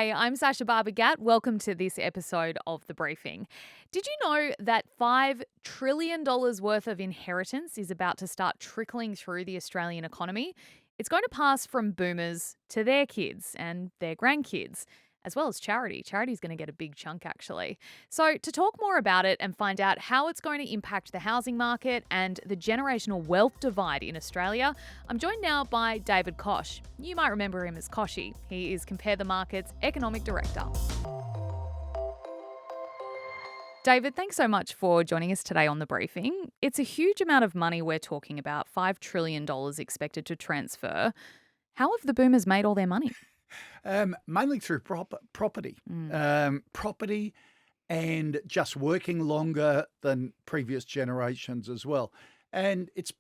Hey, I'm Sasha Barbagat. Welcome to this episode of The Briefing. Did you know that $5 trillion worth of inheritance is about to start trickling through the Australian economy? It's going to pass from boomers to their kids and their grandkids, as well as charity. Charity's going to get a big chunk, actually. So, to talk more about it and find out how it's going to impact the housing market and the generational wealth divide in Australia, I'm joined now by David Koch. You might remember him as Kochie. He is Compare the Market's Economic Director. David, thanks so much for joining us today on The Briefing. It's a huge amount of money we're talking about, $5 trillion expected to transfer. How have the boomers made all their money? Mainly through property. Property and just working longer than previous generations as well. And it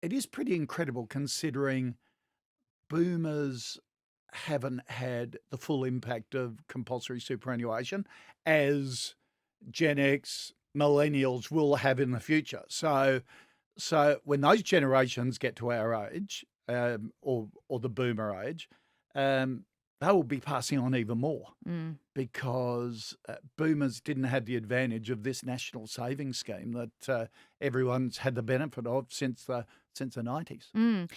is pretty incredible considering boomers haven't had the full impact of compulsory superannuation as Gen X, millennials will have in the future. So when those generations get to our age, or the boomer age, they will be passing on even more because boomers didn't have the advantage of this national savings scheme that everyone's had the benefit of since the 90s.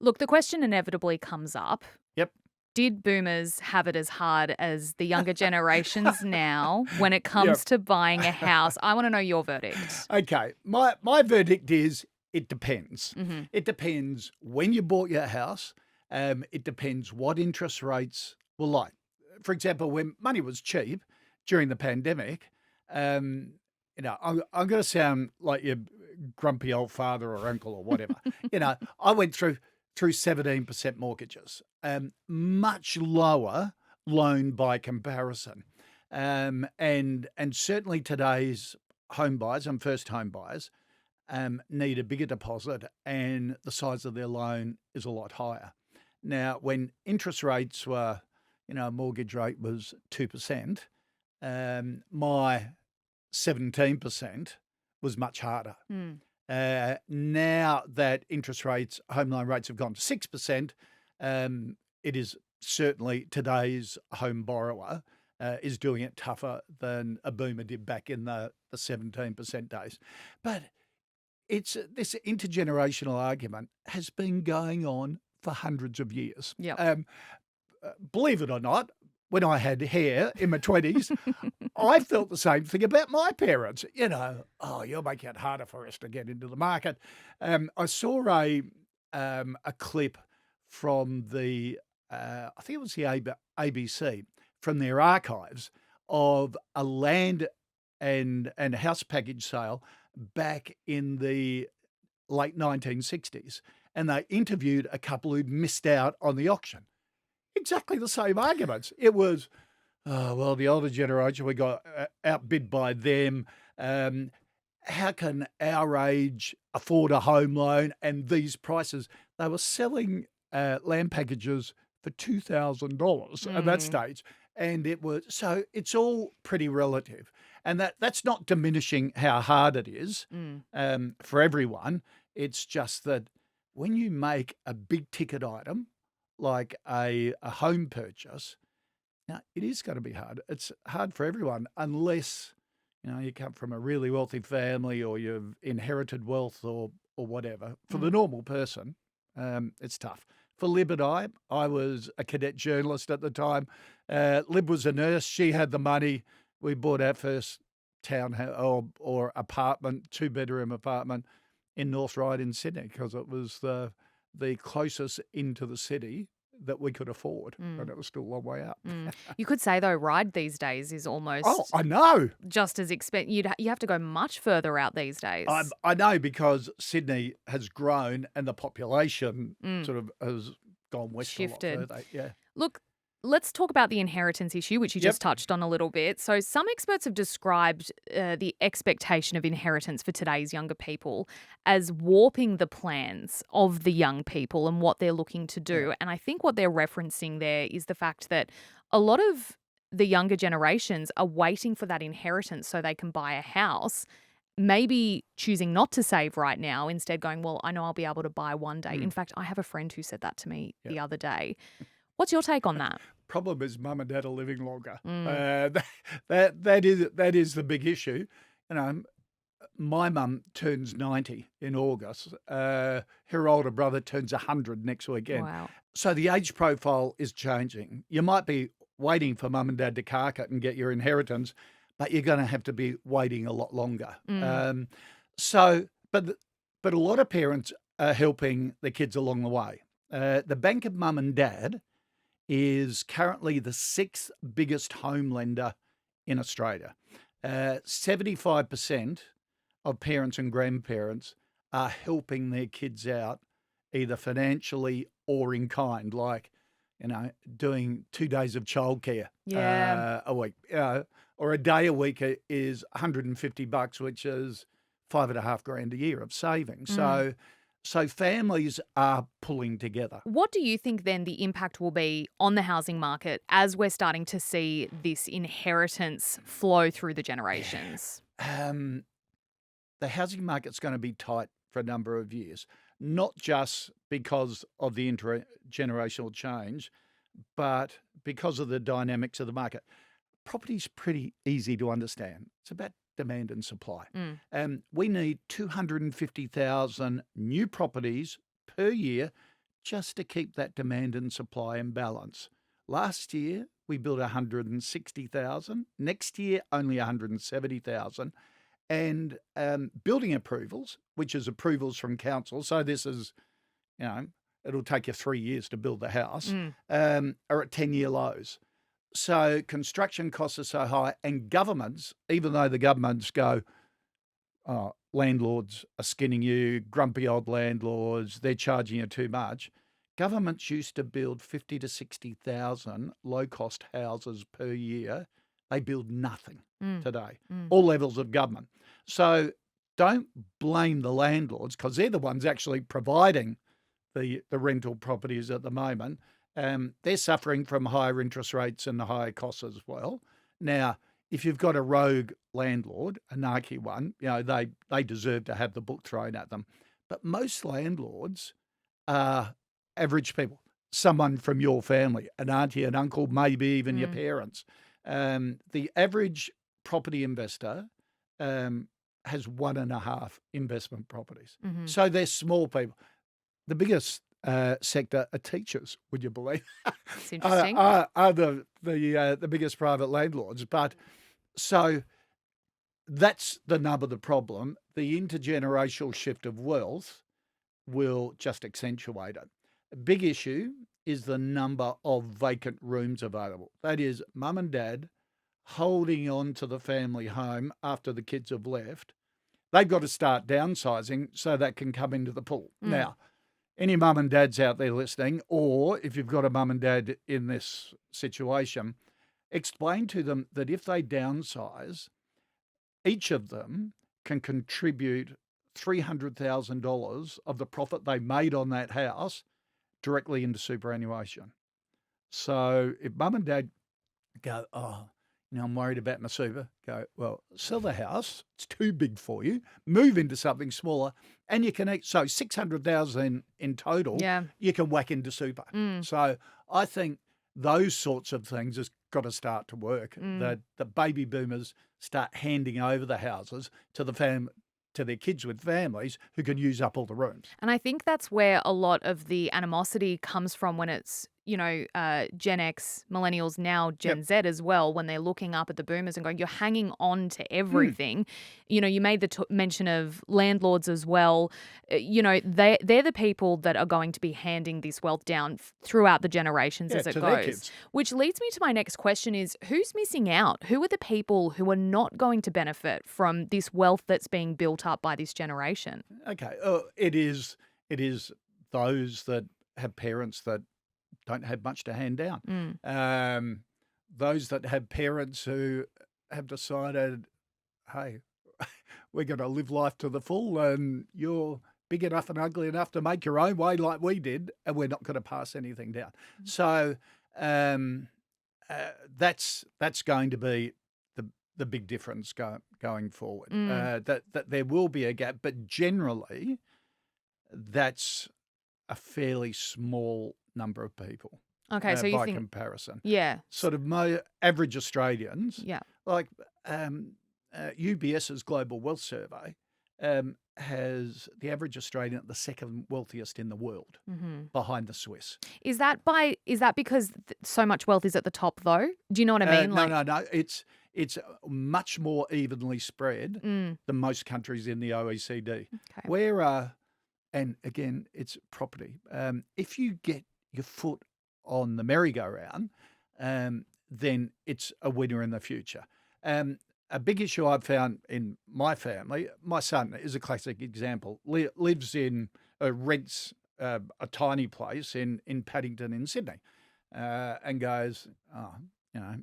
Look, the question inevitably comes up. Yep. Did boomers have it as hard as the younger generations now when it comes to buying a house? I want to know your verdict. Okay. My verdict is it depends. It depends when you bought your house. It depends what interest rates were like. For example, when money was cheap during the pandemic, I'm going to sound like your grumpy old father or uncle or whatever. I went through 17% mortgages, much lower loan by comparison. And certainly today's home buyers and first home buyers need a bigger deposit and the size of their loan is a lot higher. Now, when interest rates were, a mortgage rate was 2%, my 17% was much harder. Now that home loan rates have gone to 6%, it is certainly today's home borrower is doing it tougher than a boomer did back in the 17% days. But this intergenerational argument has been going on for hundreds of years. Yep. Believe it or not, when I had hair in my 20s, I felt the same thing about my parents. You're making it harder for us to get into the market. I saw a clip from I think it was the ABC, from their archives of a land and house package sale back in the late 1960s. And they interviewed a couple who'd missed out on the auction. Exactly the same arguments. It was, the older generation, we got outbid by them. How can our age afford a home loan? And these prices, they were selling land packages for $2,000 at that stage. And so it's all pretty relative. And that's not diminishing how hard it is for everyone. It's just that when you make a big ticket item, like a home purchase, now it is going to be hard. It's hard for everyone unless, you come from a really wealthy family or you've inherited wealth or whatever. For the normal person, it's tough. For Lib and I was a cadet journalist at the time. Lib was a nurse. She had the money. We bought our first townhouse or apartment, 2-bedroom apartment in North Ryde in Sydney because it was the closest into the city that we could afford, and it was still a long way out. You could say, though, Ryde these days is almost I know. Just as expensive. You have to go much further out these days. I know because Sydney has grown and the population sort of has gone west Shifted. a lot further. Yeah. Look, let's talk about the inheritance issue, which you just touched on a little bit. So some experts have described the expectation of inheritance for today's younger people as warping the plans of the young people and what they're looking to do. Yeah. And I think what they're referencing there is the fact that a lot of the younger generations are waiting for that inheritance so they can buy a house, maybe choosing not to save right now, instead going, well, I know I'll be able to buy one day. In fact, I have a friend who said that to me the other day. What's your take on that? problem is mum and dad are living longer. Mm. That is the big issue. You know, my mum turns 90 in August. Her older brother turns 100 next weekend. Wow. So the age profile is changing. You might be waiting for mum and dad to cark it and get your inheritance, but you're going to have to be waiting a lot longer. Mm. But a lot of parents are helping the kids along the way. The Bank of Mum and Dad is currently the sixth biggest home lender in Australia. 75% of parents and grandparents are helping their kids out either financially or in kind, like, doing 2 days of childcare Yeah. a week, or a day a week is $150, which is $5.5 grand a year of savings. Mm. So families are pulling together. What do you think then the impact will be on the housing market as we're starting to see this inheritance flow through the generations? Um, the housing market's going to be tight for a number of years, not just because of the intergenerational change, but because of the dynamics of the market. Property's pretty easy to understand. It's about demand and supply. We need 250,000 new properties per year just to keep that demand and supply in balance. Last year, we built 160,000. Next year, only 170,000. And building approvals, which is approvals from council, so this is, it'll take you 3 years to build the house, Mm. are at 10-year lows. So construction costs are so high, and governments, even though the governments go, oh, landlords are skinning you, grumpy old landlords, they're charging you too much. Governments used to build 50 to 60,000 low-cost houses per year. They build nothing Mm. today, Mm. all levels of government. So don't blame the landlords, because they're the ones actually providing the rental properties at the moment. They're suffering from higher interest rates and the higher costs as well. Now, if you've got a rogue landlord, a narky one, they deserve to have the book thrown at them. But most landlords are average people, someone from your family, an auntie, an uncle, maybe even your Mm. parents. The average property investor has 1.5 investment properties. Mhm. So they're small people. The biggest sector are teachers, would you believe? It's interesting. Are the biggest private landlords. But so that's the nub of the problem. The intergenerational shift of wealth will just accentuate it. A big issue is the number of vacant rooms available. That is, mum and dad holding on to the family home after the kids have left. They've got to start downsizing so that can come into the pool. Mm. Now, any mum and dads out there listening, or if you've got a mum and dad in this situation, explain to them that if they downsize, each of them can contribute $300,000 of the profit they made on that house directly into superannuation. So if mum and dad go, oh, I'm worried about my super, go, well, sell the house. It's too big for you. Move into something smaller, and you can eat. So 600,000 in total, Yeah. you can whack into super. Mm. So I think those sorts of things has got to start to work. That the baby boomers start handing over the houses to to their kids with families who can use up all the rooms. And I think that's where a lot of the animosity comes from when it's, Gen X, millennials, now Gen Z as well, when they're looking up at the boomers and going, you're hanging on to everything. You made the mention of landlords as well. They're the people that are going to be handing this wealth down throughout the generations as it to their goes. kids. Which leads me to my next question is, who's missing out? Who are the people who are not going to benefit from this wealth that's being built up by this generation? Okay, it is those that have parents that don't have much to hand down. Those that have parents who have decided, hey, we're going to live life to the full, and you're big enough and ugly enough to make your own way like we did, and we're not going to pass anything down. So that's going to be the big difference going forward. That there will be a gap, but generally, that's a fairly small number of people. Okay, so you by think, comparison. yeah, Sort of average Australians, yeah. like UBS's Global Wealth Survey has the average Australian the second wealthiest in the world, behind the Swiss. Is that because so much wealth is at the top though? Do you know what I mean? No, Like, no, no. It's much more evenly spread mm, than most countries in the OECD. okay. Where, and again, it's property. If you get your foot on the merry-go-round, then it's a winner in the future. A big issue I've found in my family, my son is a classic example, lives in, rents a tiny place in Paddington in Sydney, and goes, oh, you know,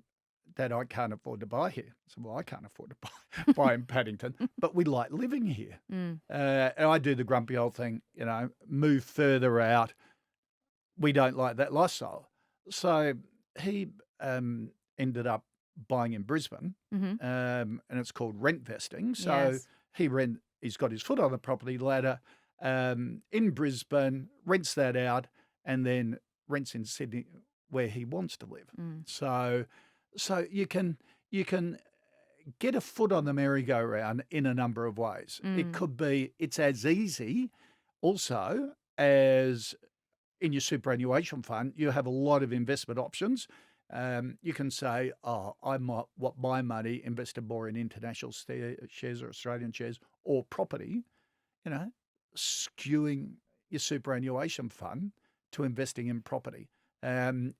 Dad, I can't afford to buy here. I said, well, I can't afford to buy in Paddington, but we like living here. Mm, And I do the grumpy old thing, move further out. We don't like that lifestyle. So he ended up buying in Brisbane, mm-hmm. and it's called rent vesting. So Yes. he's got his foot on the property ladder in Brisbane, rents that out, and then rents in Sydney where he wants to live. Mm, So you can get a foot on the merry-go-round in a number of ways. It's as easy also as in your superannuation fund, you have a lot of investment options. You can say, oh, I might want my money invested more in international shares or Australian shares or property, skewing your superannuation fund to investing in property,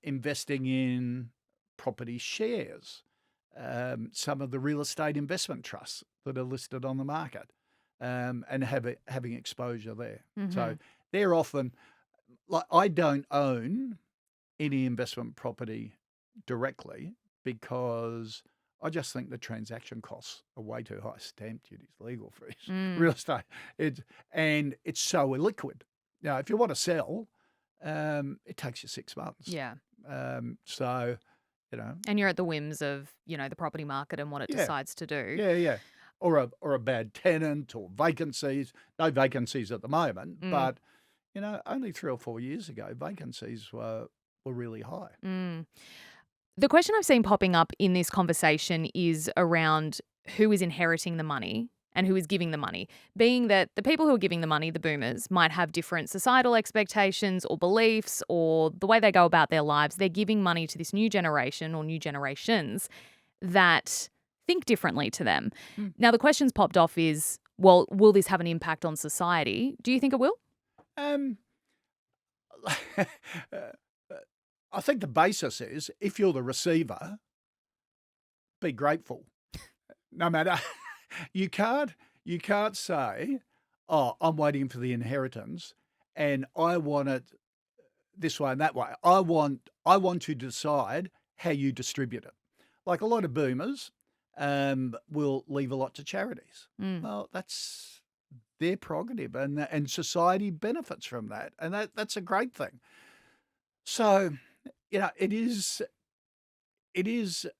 investing in property shares, some of the real estate investment trusts that are listed on the market, and having exposure there. So they're often, like, I don't own any investment property directly because I just think the transaction costs are way too high. Stamp duties, legal fees, real estate. It's so illiquid. If you want to sell, it takes you 6 months. yeah. So, And you're at the whims of, the property market and what it Yeah. decides to do. yeah. Or a bad tenant or vacancies. No vacancies at the moment, but only 3 or 4 years ago, vacancies were really high. The question I've seen popping up in this conversation is around who is inheriting the money and who is giving the money, being that the people who are giving the money, the boomers, might have different societal expectations or beliefs or the way they go about their lives. They're giving money to this new generation or new generations that think differently to them. Now, the question's popped off is, well, will this have an impact on society? Do you think it will? Um, I think the basis is if you're the receiver, be grateful. No matter, you can't say, oh, I'm waiting for the inheritance and I want it this way and that way. I want to decide how you distribute it. Like a lot of boomers will leave a lot to charities. Well, that's their prerogative, and society benefits from that, and that's a great thing. So, it is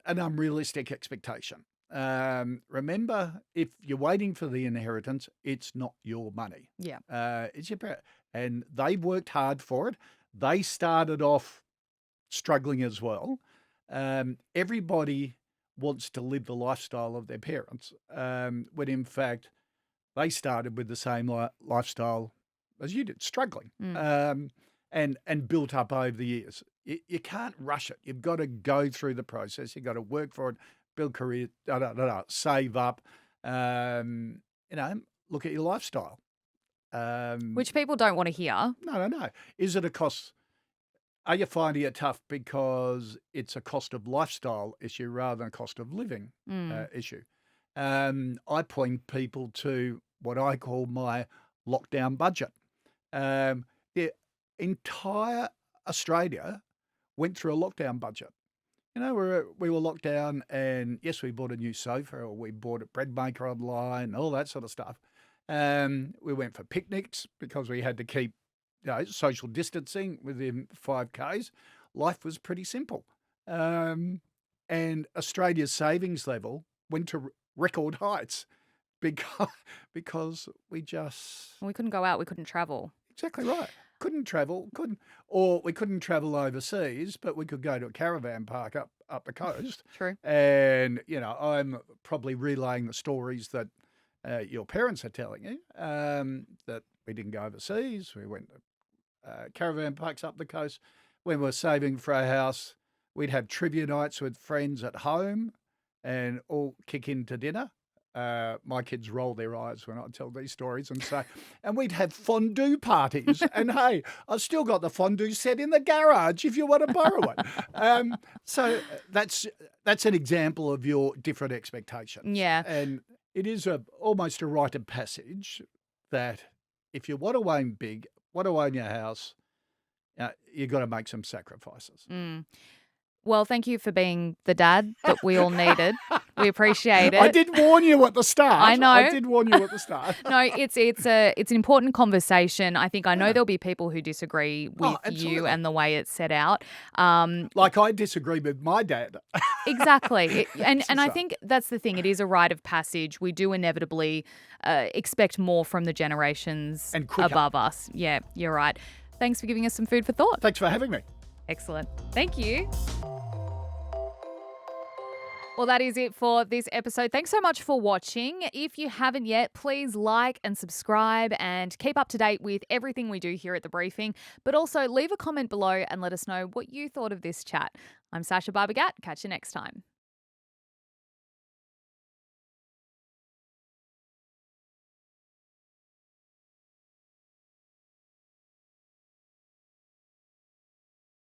an unrealistic expectation. Remember, if you're waiting for the inheritance, it's not your money. Yeah. It's your parent, and they've worked hard for it. They started off struggling as well. Everybody wants to live the lifestyle of their parents, when in fact they started with the same lifestyle as you did, struggling, and built up over the years. You can't rush it. You've got to go through the process. You've got to work for it, build career, save up, look at your lifestyle. Which people don't want to hear. No. Is it a cost? Are you finding it tough because it's a cost of lifestyle issue rather than a cost of living issue? I point people to what I call my lockdown budget. The entire Australia went through a lockdown budget. We were locked down, and yes, we bought a new sofa, or we bought a bread maker online, all that sort of stuff. We went for picnics because we had to keep social distancing within 5Ks. Life was pretty simple. And Australia's savings level went to record heights because we We couldn't go out, we couldn't travel. Exactly right. couldn't travel, or we couldn't travel overseas, but we could go to a caravan park up the coast. True. And, I'm probably relaying the stories that your parents are telling you, that we didn't go overseas. We went to caravan parks up the coast. When we were saving for our house, we'd have trivia nights with friends at home and all kick into dinner. My kids roll their eyes when I tell these stories and say, and we'd have fondue parties. And hey, I've still got the fondue set in the garage if you want to borrow it. So that's an example of your different expectations. Yeah. And it is almost a rite of passage that if you want to own big, want to own your house, you've got to make some sacrifices. Mm. Well, thank you for being the dad that we all needed. We appreciate it. I did warn you at the start. I know. I did warn you at the start. No, it's an important conversation. I know there'll be people who disagree with you absolutely. and the way it's set out. Like I disagree with my dad. Exactly. And I So- think that's the thing. It is a rite of passage. We do inevitably expect more from the generations And quicker. above us. Yeah, you're right. Thanks for giving us some food for thought. Thanks for having me. Excellent. Thank you. Well, that is it for this episode. Thanks so much for watching. If you haven't yet, please like and subscribe and keep up to date with everything we do here at The Briefing. But also leave a comment below and let us know what you thought of this chat. I'm Sasha Barbagat. Catch you next time.